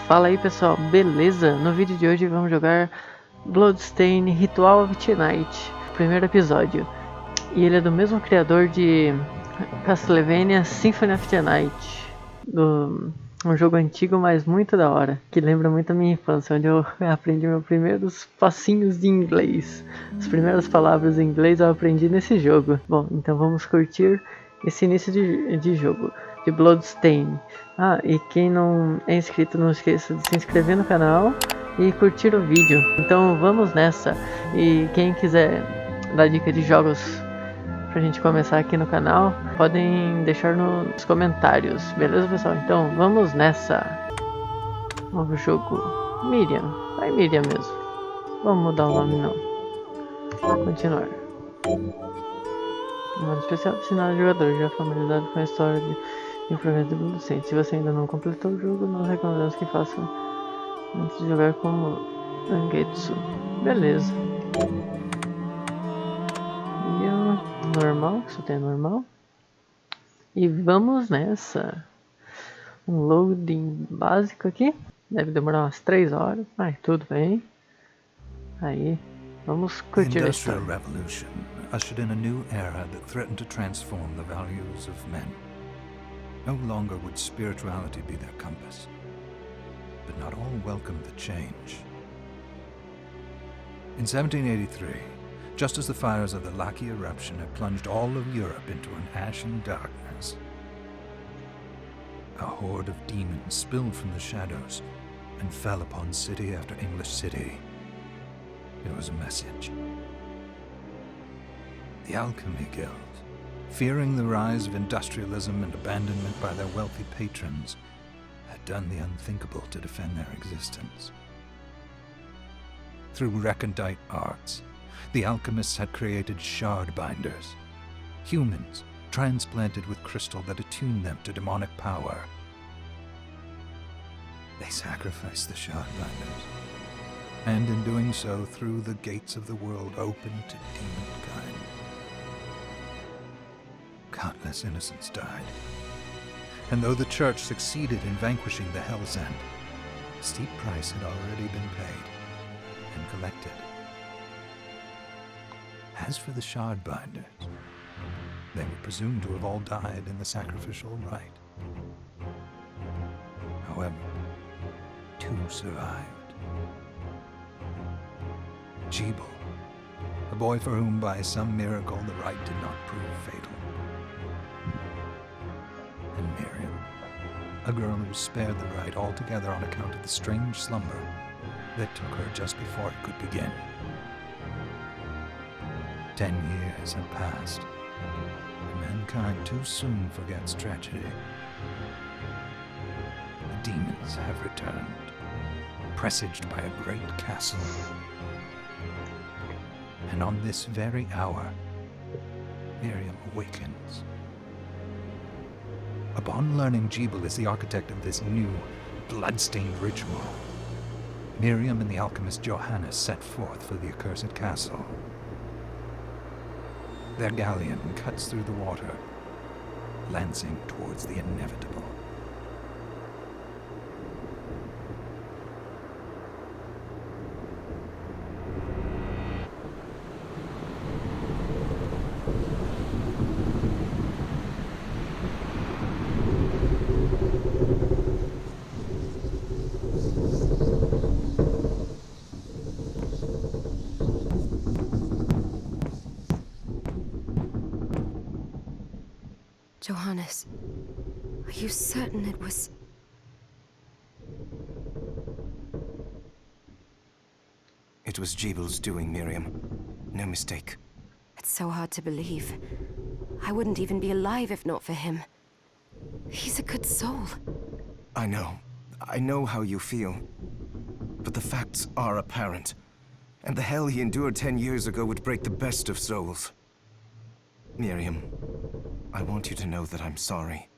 Fala aí pessoal, beleza? No vídeo de hoje vamos jogar Bloodstained Ritual of the Night, primeiro episódio. E ele é do mesmo criador de Castlevania Symphony of the Night, um jogo antigo, mas muito da hora, que lembra muito a minha infância, onde eu aprendi meus primeiros passinhos de inglês. As primeiras palavras em inglês eu aprendi nesse jogo. Bom, então vamos curtir esse início de jogo, de Bloodstained. Ah, e quem não é inscrito, não esqueça de se inscrever no canal e curtir o vídeo. Então vamos nessa. E quem quiser dar dica de jogos pra gente começar aqui no canal, podem deixar nos comentários, beleza pessoal? Então vamos nessa. Novo jogo, Miriam, vai Miriam mesmo. Vamos mudar o nome não. Continuar. Modo especial destinado ao jogador já familiarizado com a história de implemento do Bloodstained. Se você ainda não completou o jogo, nós recomendamos que faça antes de jogar como Angetsu. Beleza. E normal, só tem normal. E vamos nessa. Um loading básico aqui. Deve demorar umas 3 horas. Mas tudo bem. Aí, vamos curtir a história. The Industrial Revolution ushered in a new era that threatened to transform the values of men. No longer would spirituality be their compass, but not all welcomed the change. In 1783, just as the fires of the Laki eruption had plunged all of Europe into an ashen darkness, a horde of demons spilled from the shadows and fell upon city after English city. It was a message. The Alchemy Guild, fearing the rise of industrialism and abandonment by their wealthy patrons, had done the unthinkable to defend their existence. Through recondite arts, the alchemists had created shard binders, humans transplanted with crystal that attuned them to demonic power. They sacrificed the shard binders, and in doing so threw the gates of the world open to demonkind. Countless innocents died, and though the church succeeded in vanquishing the Hell's End, a steep price had already been paid and collected. As for the shard binders, they were presumed to have all died in the sacrificial rite. However, 2 survived. Jebel, a boy for whom by some miracle the rite did not prove fatal. And Miriam, a girl who was spared the rite altogether on account of the strange slumber that took her just before it could begin. 10 years had passed, and mankind too soon forgets tragedy. The demons have returned, presaged by a great castle. And on this very hour, Miriam awakens. Upon learning Jebel is the architect of this new, blood-stained ritual, Miriam and the alchemist Johannes set forth for the accursed castle. Their galleon cuts through the water, lancing towards the inevitable. Johannes, are you certain it was... It was Jebel's doing, Miriam. No mistake. It's so hard to believe. I wouldn't even be alive if not for him. He's a good soul. I know. I know how you feel. But the facts are apparent. And the hell he endured 10 years ago would break the best of souls. Miriam, I want you to know that I'm sorry.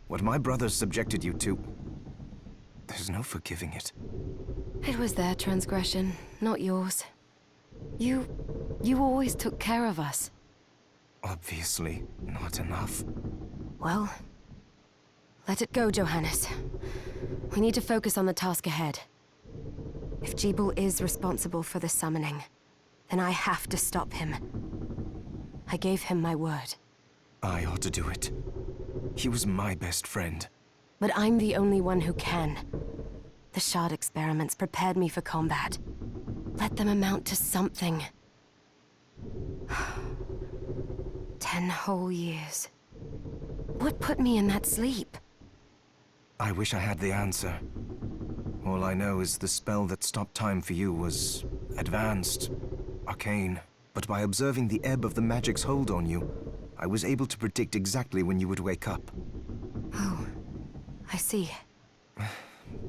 What my brothers subjected you to, there's no forgiving it. It was their transgression, not yours. You always took care of us. Obviously, not enough. Well, Let it go, Johannes. We need to focus on the task ahead. If Gebel is responsible for the summoning, then I have to stop him. I gave him my word. I ought to do it. He was my best friend. But I'm the only one who can. The shard experiments prepared me for combat. Let them amount to something. 10 whole years. What put me in that sleep? I wish I had the answer. All I know is the spell that stopped time for you was advanced, arcane. But by observing the ebb of the magic's hold on you, I was able to predict exactly when you would wake up. Oh, I see.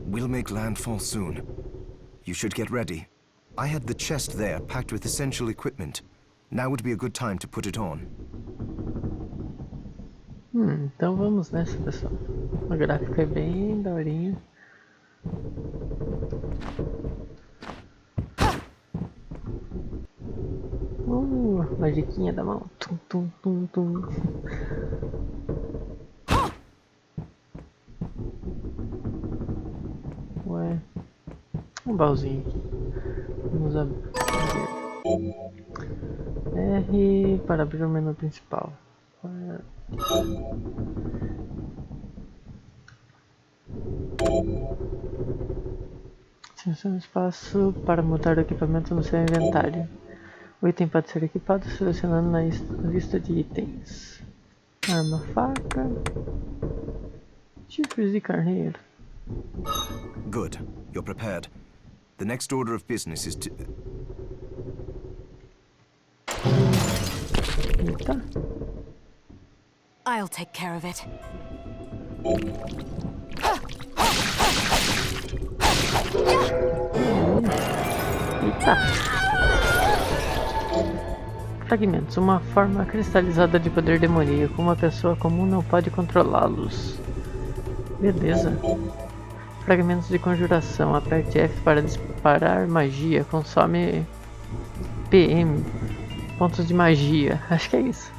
We'll make landfall soon. You should get ready. I had the chest there packed with essential equipment. Now would be a good time to put it on. Então vamos nessa, pessoal. O gráfico é bem daorinha. Magiquinha da mão. Tum, tum, tum, tum. Ué. Um baúzinho aqui. Vamos abrir. R para abrir o menu principal. Selecione espaço para mudar o equipamento no seu inventário. O item pode ser equipado selecionando na lista de itens. Arma, faca, chifres de carneiro. Good. You're prepared. The next order of business is to... Eita. I'll take care of it. Eita. Fragmentos, uma forma cristalizada de poder demoníaco. Uma pessoa comum não pode controlá-los. Beleza. Fragmentos de conjuração. Aperte F para disparar magia. Consome PM. Pontos de magia. Acho que é isso.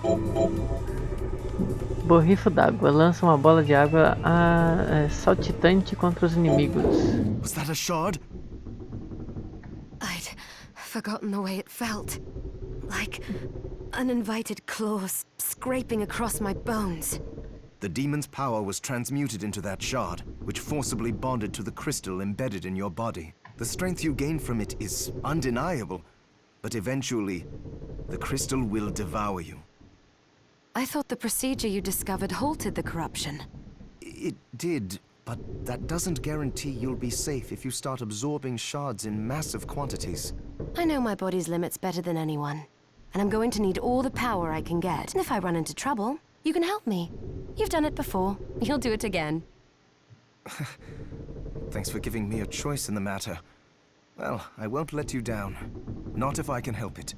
Borrifo d'água. Lança uma bola de água saltitante contra os inimigos. Was that a shard? I'd forgotten the way it felt. Like uninvited claws scraping across my bones. The demon's power was transmuted into that shard, which forcibly bonded to the crystal embedded in your body. The strength you gain from it is undeniable, but eventually, the crystal will devour you. I thought the procedure you discovered halted the corruption. It did, but that doesn't guarantee you'll be safe if you start absorbing shards in massive quantities. I know my body's limits better than anyone, and I'm going to need all the power I can get. And if I run into trouble, you can help me. You've done it before. You'll do it again. Thanks for giving me a choice in the matter. Well, I won't let you down. Not if I can help it.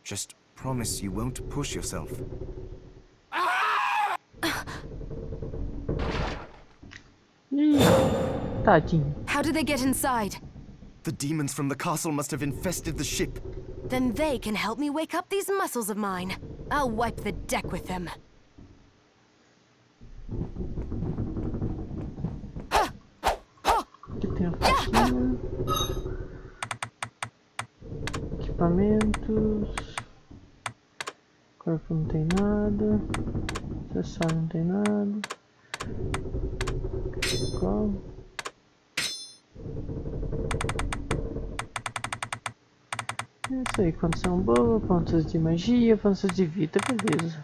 Just promise you won't push yourself. Tadinho. How did they get inside? The demons from the castle must have infested the ship. Then they can help me wake up these muscles of mine. I'll wipe the deck with them. Aqui tem a faquinha. Equipamentos. Corpo não tem nada. Acessório não tem nada. Qual? É isso aí, condição boa, pontos de magia, pontos de vida, beleza.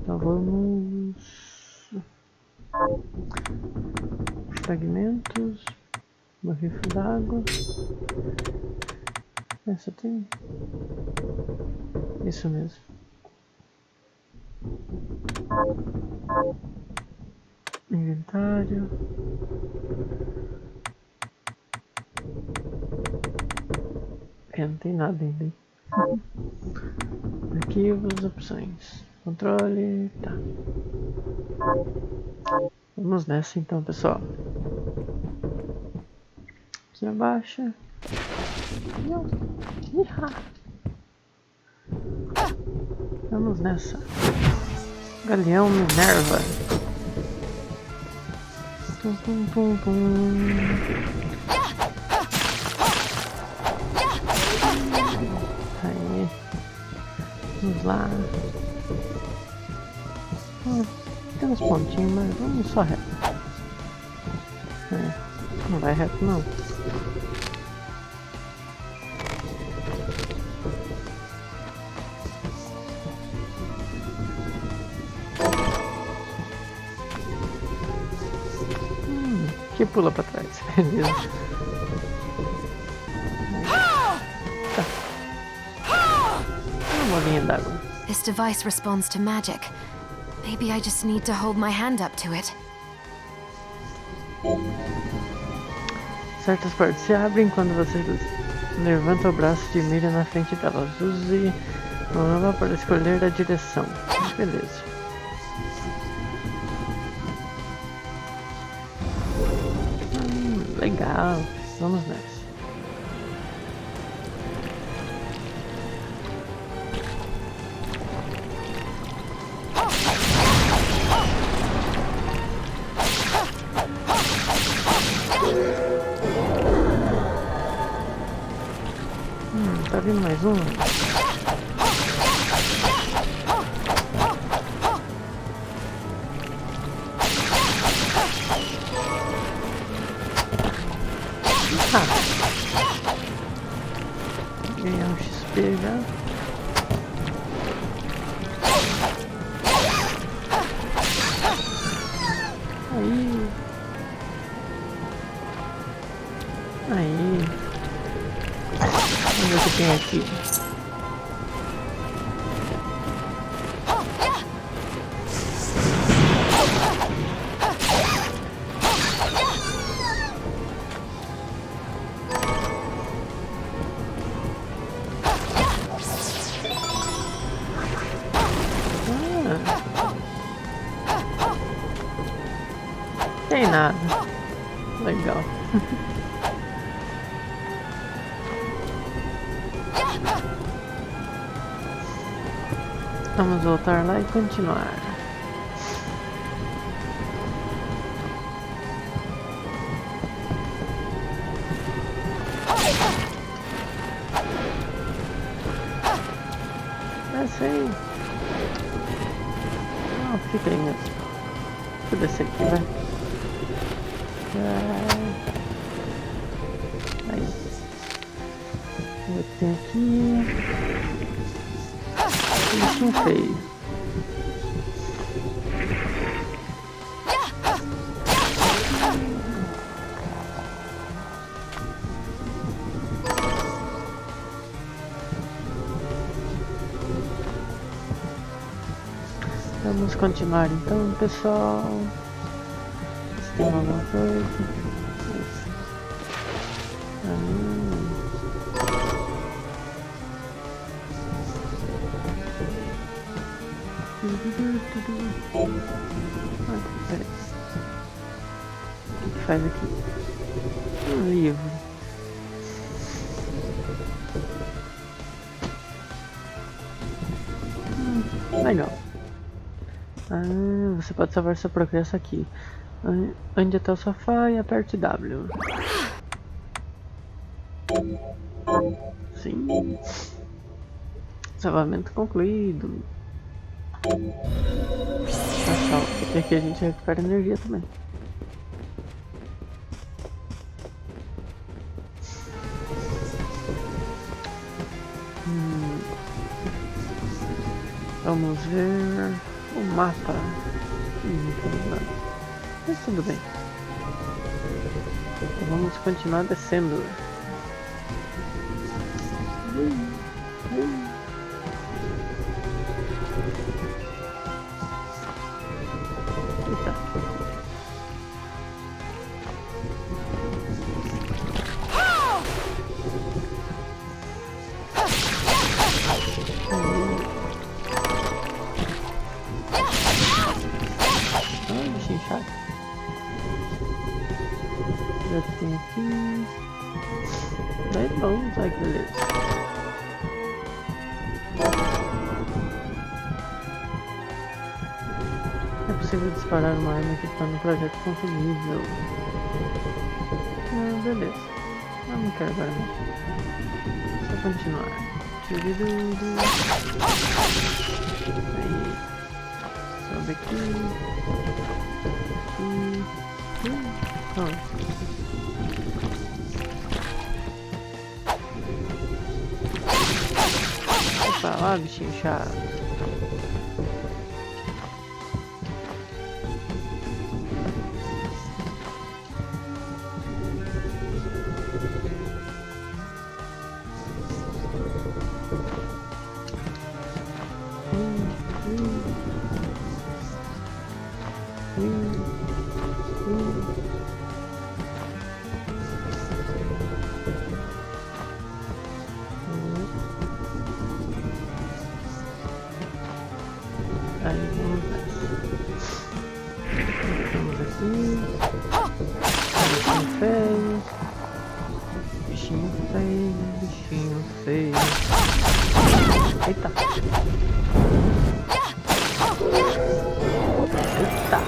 Então vamos... Fragmentos, borrifo d'água. Essa tem? Isso mesmo. Inventário. Não tem nada ainda. Arquivos, opções. Controle, tá. Vamos nessa então, pessoal. Aqui abaixa. Vamos nessa. Galeão Minerva. Tum, tum, tum, tum. Aí. Vamos lá. Tem uns pontinhos, mas vamos só reto. Não vai reto não. Que pula pra trás, beleza. Tá. Uma bolinha d'água. This device responds to magic. Maybe I just need to hold my hand up to it. Certas partes se abrem quando você levanta o braço de mira na frente delas. Use o mapa para escolher a direção. Beleza. Legal. Vamos nessa. Tá vindo mais um? Ganhar um XP já. Aí. Aí. Vamos ver o que tem aqui. Tem nada. Legal. Vamos voltar lá e continuar. Desce aí. Não, fica aí mesmo. Deixa eu descer aqui, vai. Aí. Eu tenho aqui. Bichinho feio. Vamos continuar então, pessoal. Se tem alguma coisa. Peraí. O que faz aqui? Um livro. Legal. Você pode salvar seu progresso aqui. Ande até o sofá e aperte W. Sim. Salvamento concluído. E aqui a gente recupera energia também. Vamos ver o mapa. Não tem nada. Mas tudo bem. Então vamos continuar descendo. Eita. Bichinho chato. Já tem aqui. Daí vamos, ai que beleza. É possível disparar uma arma equipando um projeto confusível. Beleza. Eu não quero agora não. Só continuar. Aí. Sobe aqui. Pronto. Opa, lá, bichinho chato. Aí vamos nessa. Estamos aqui. Bichinho feio. Bichinho feio. Eita. Eita.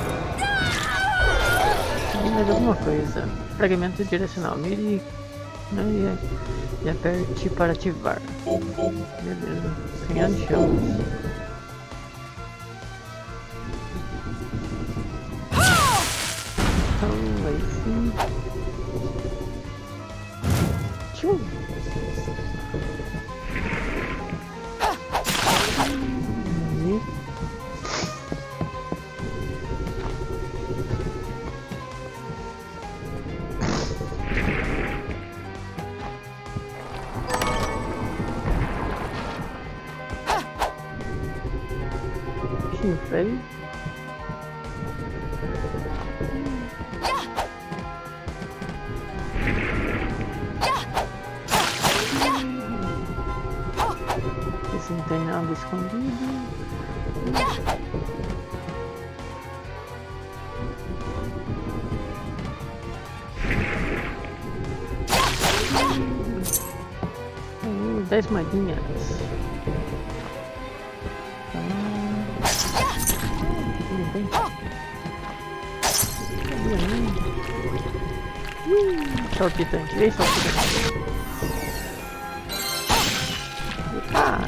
Mais alguma coisa. Fragmento direcional. Mire e aperte para ativar. Beleza. Canhão de chamas. Aí sim. Tchum. Que feio. Esse não tem nada escondido. Aí, 10 moedinhas. Bem. Saltitante, vem saltitante. Ah!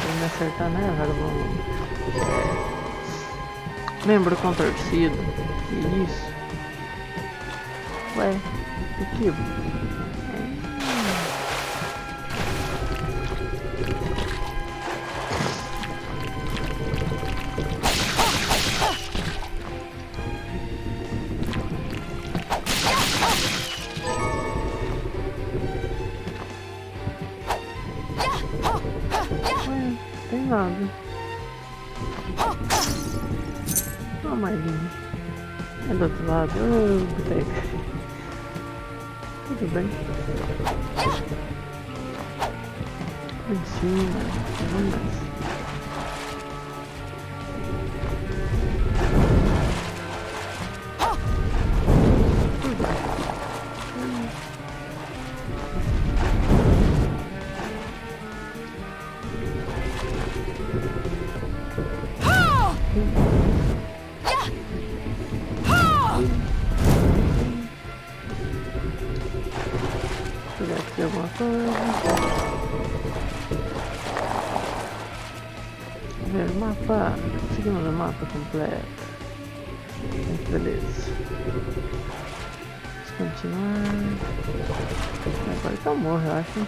Não me acertar, né, vagabundo? Membro contorcido. Que isso? Ué, o que? Tem nada. Ó, Marlinha. É do outro lado. Pega. Tudo bem. Em cima. Vamos. Pegar aqui alguma coisa. Ver o mapa. Seguimos o mapa completo. Beleza. Vamos continuar. Agora tá morto, eu acho.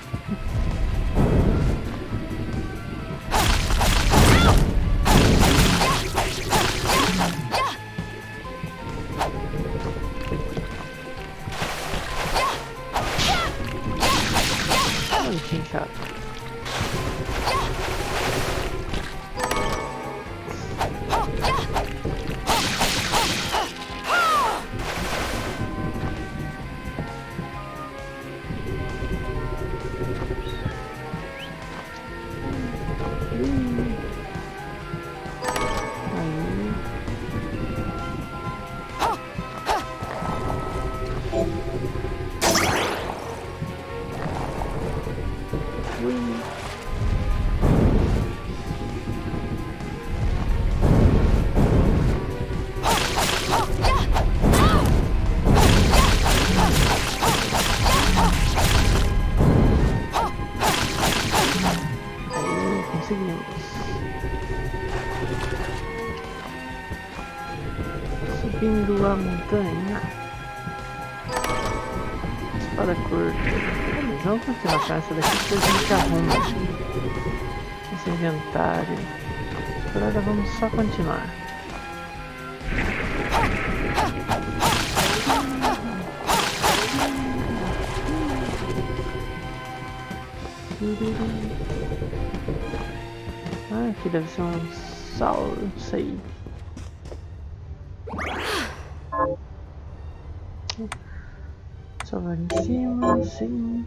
Bichinho chato. Subindo a montanha. Espada curta. Beleza, vamos continuar com essa daqui que a gente arruma. Esse inventário. Por agora vamos só continuar. Ah, aqui deve ser um sauro, não sei. Salvar em cima, sim.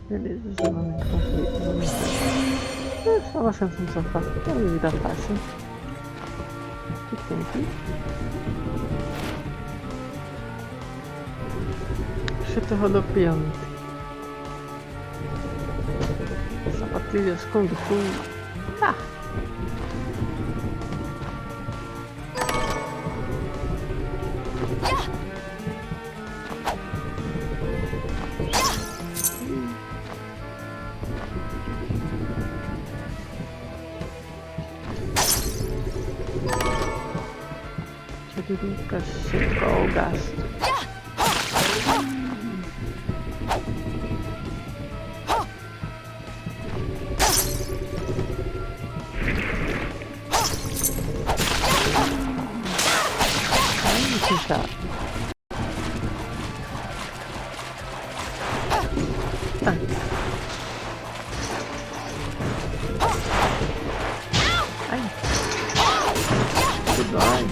Beleza, salvamento conflito. Só uma sensação no sofá. É uma vida fácil. O que tem aqui? Chute rodopiante. Sapatilhas Kung Fu. Ah! Chegou o gasto. Ai, que chato. Ah. Ai. Que dói.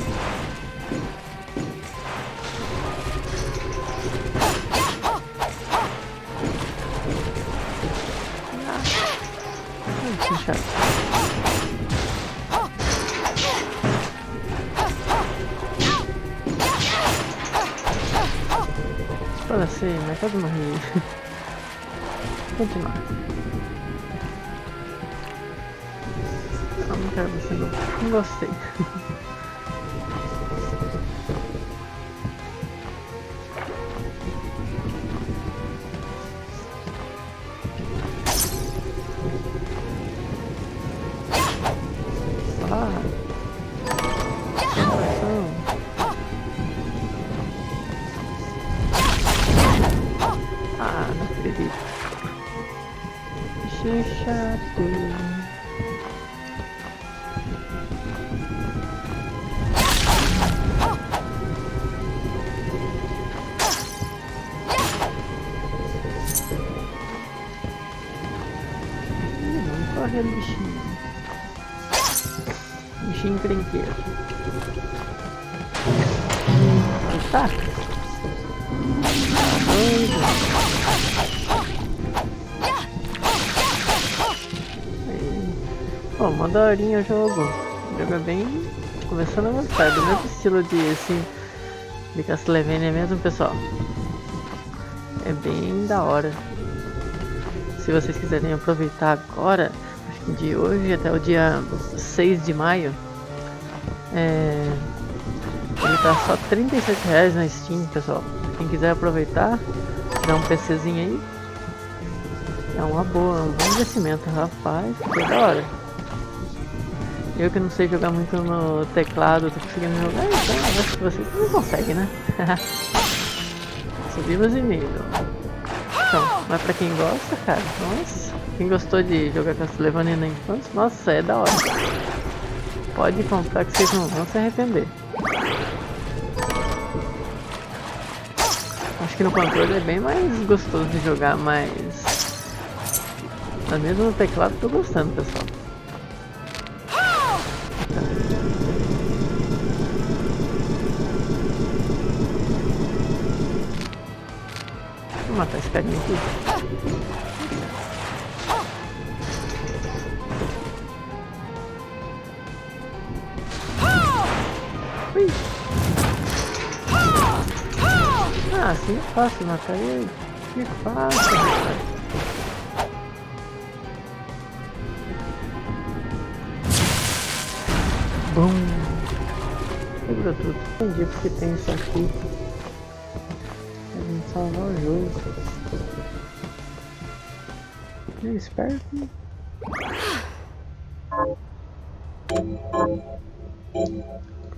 Fala assim, mas quase morri. Continuar. Não quero você não gostei. Não acredito. Que chato. Vamos correr, bichinho. Bichinho encrenqueiro. Tá. Bom, uma daorinha o jogo. O jogo é bem... começando a gostar. Do mesmo estilo de, assim, de Castlevania mesmo, pessoal. É bem da hora. Se vocês quiserem aproveitar agora, acho que de hoje até o dia 6 de maio, ele tá só R$37 na Steam, pessoal. Quem quiser aproveitar, dá um PCzinho aí. É uma boa, um bom investimento, rapaz, que da hora. Eu que não sei jogar muito no teclado, tô conseguindo jogar, então acho que vocês não conseguem, né? Subimos de nível. Então, mas pra quem gosta, cara, nossa, quem gostou de jogar Castlevania na infância, nossa, é da hora. Pode comprar que vocês não vão se arrepender. Acho que no controle é bem mais gostoso de jogar, mas mesmo no teclado tô gostando, pessoal. Vou matar esse carinha aqui. Ui. Ah, assim é fácil matar ele. Que fácil, rapaz. Bum. Quebrou tudo. Entendi porque tem isso aqui. Pra gente salvar o jogo. É esperto.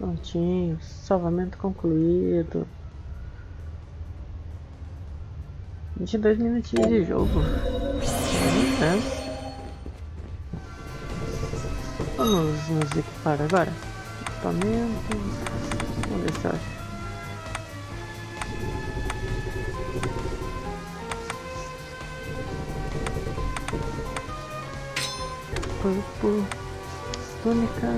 Prontinho, salvamento concluído. 22 minutinhos de jogo. Vamos nos equipar agora. Equipamento. Vamos ver se eu acho. Corpo. Túnica.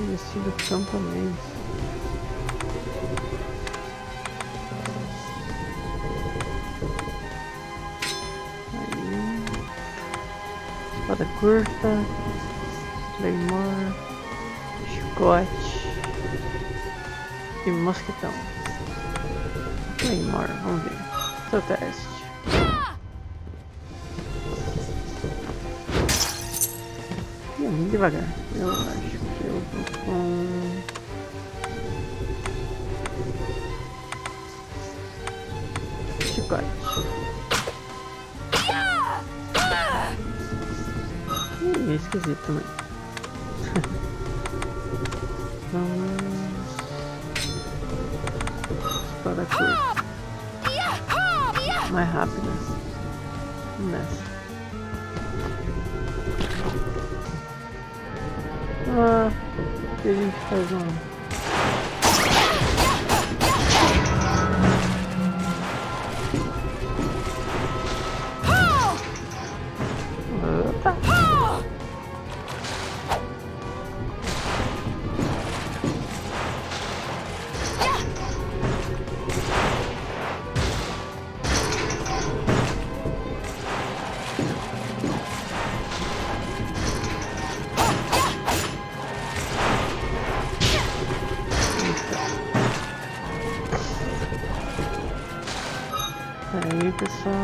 Vestido camponês. Aí. Espada curta. Claymore. Chicote. E mosquetão. Claymore, vamos ver. Seu teste. Muito devagar. Eu acho que eu vou com... chicote. É esquisito também. Vamos... para a curva. Mais rápida. Nessa. Que a gente faz Opa. Aí, pessoal,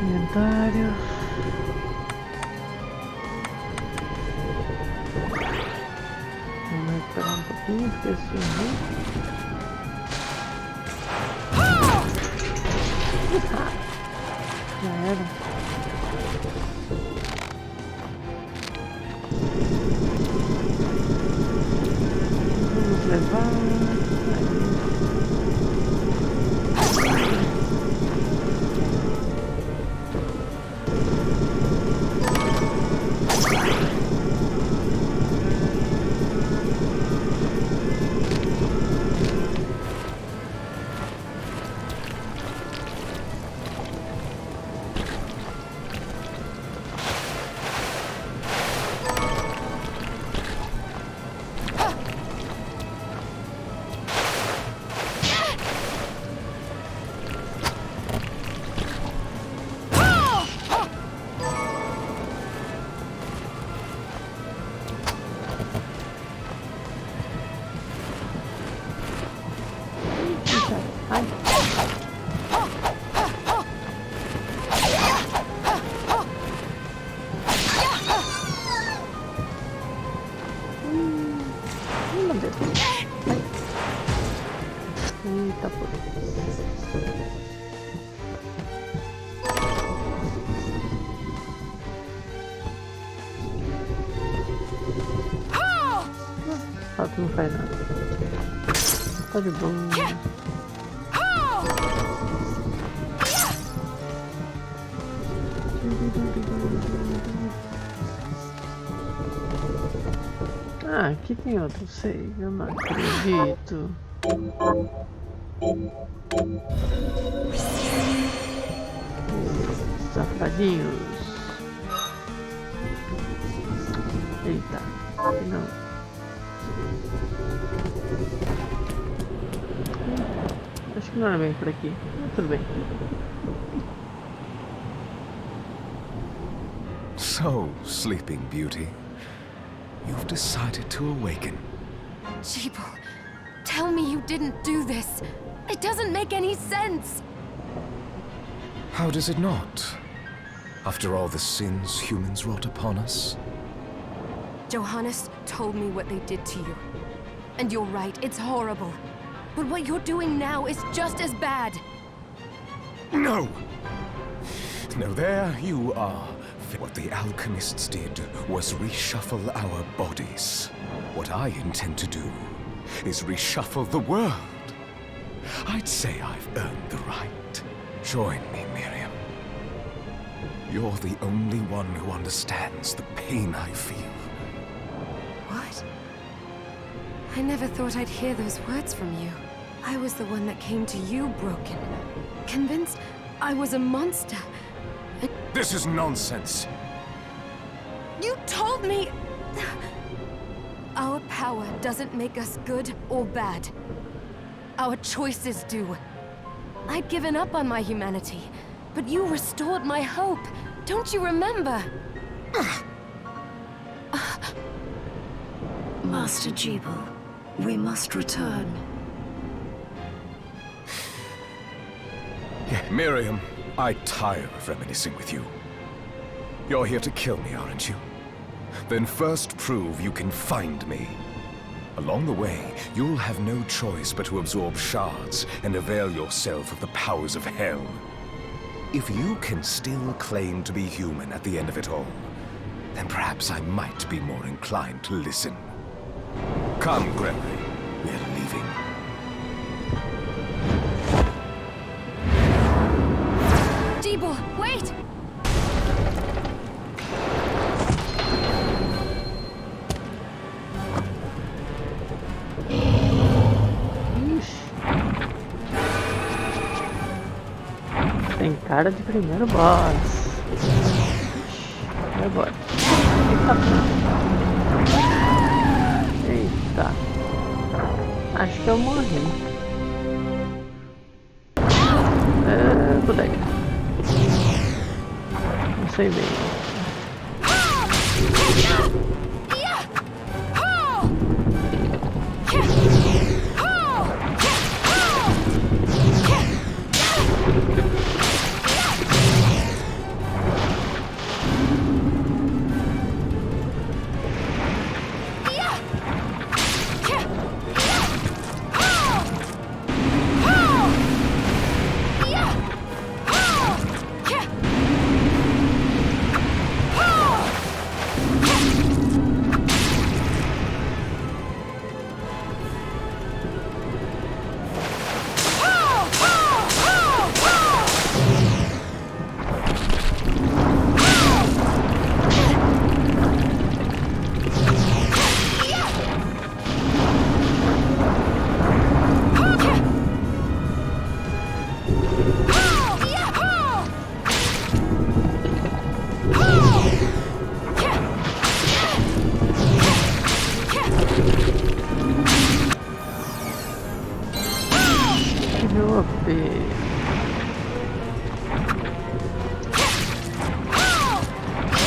inventário. Vamos recuperar um pouquinho, porque assim, já era. Vamos levar. Eita, pô. Ah, tu não faz nada. Tá de boa. Ah, aqui tem outro save, eu não acredito. Safadinhos. Eita, não. Acho que não era bem por aqui, mas tudo bem. So, Sleeping Beauty, you've decided to awaken. Jeeble, tell me you didn't do this. It doesn't make any sense. How does it not? After all the sins humans wrought upon us? Johannes told me what they did to you. And you're right, it's horrible. But what you're doing now is just as bad. No! Now there you are. What the alchemists did was reshuffle our bodies. What I intend to do is reshuffle the world. I'd say I've earned the right. Join me, Miriam. You're the only one who understands the pain I feel. What? I never thought I'd hear those words from you. I was the one that came to you broken, convinced I was a monster. This is nonsense. You told me... Our power doesn't make us good or bad. Our choices do. I'd given up on my humanity, but you restored my hope. Don't you remember? Master Jibal, we must return. Miriam, I tire of reminiscing with you. You're here to kill me, aren't you? Then first prove you can find me. Along the way, you'll have no choice but to absorb shards and avail yourself of the powers of hell. If you can still claim to be human at the end of it all, then perhaps I might be more inclined to listen. Come, Gregory. We're leaving. Jibal, wait! Tem cara de primeiro boss. Vai embora. Eita. Acho que eu morri. Bodega. Não sei bem.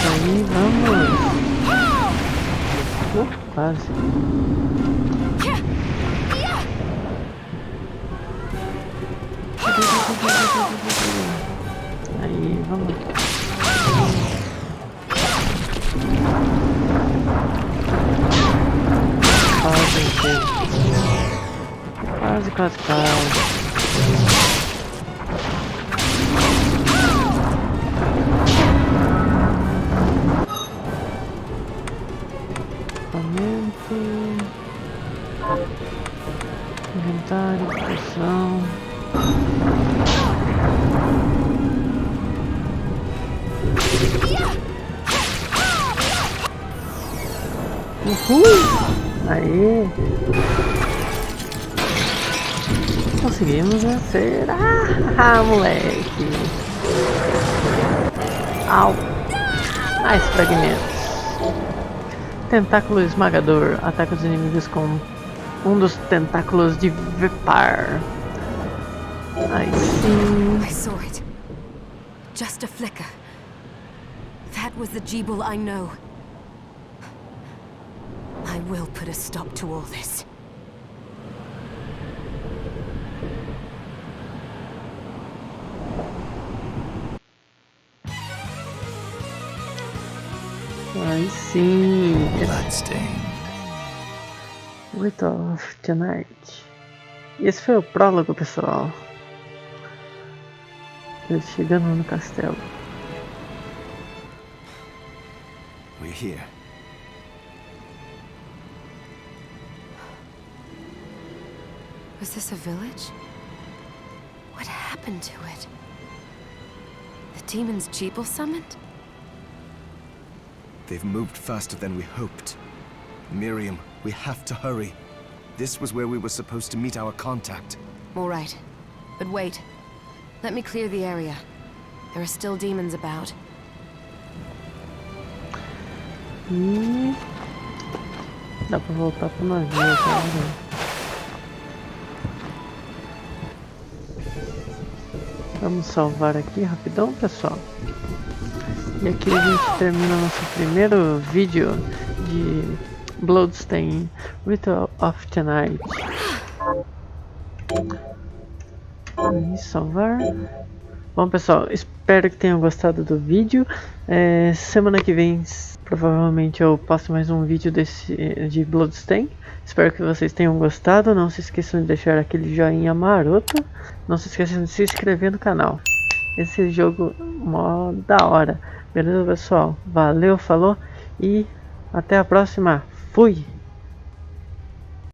Aí vamos. Quase. Aí vamos. Quase. Inventário, poção. Uhul! Aí! Conseguimos vencer! Moleque! Au! Mais fragmentos! Tentáculo esmagador. Ataca os inimigos com um dos tentáculos de Vipar. Aí sim. I saw it. Just a flicker. That was the Jibal I know. I will put a stop to all this. Aí sim. Bloodstained. Ritual of the Night. E esse foi o prólogo, pessoal. Ele chegando no castelo. here. Was this a village? What happened to it? The demons Jeeble summoned? They've moved faster than we hoped. Miriam, we have to hurry. This was where we were supposed to meet our contact. All right. But wait. Let me clear the area. There are still demons about. E dá pra voltar pro navio, tá? Vamos salvar aqui rapidão, pessoal. E aqui a gente termina nosso primeiro vídeo de Bloodstained, Ritual of the Night. E salvar. Bom, pessoal, espero que tenham gostado do vídeo. Semana que vem provavelmente eu passo mais um vídeo de Bloodstained. Espero que vocês tenham gostado. Não se esqueçam de deixar aquele joinha maroto. Não se esqueçam de se inscrever no canal. Esse jogo mó da hora. Beleza, pessoal? Valeu, falou e até a próxima. Fui!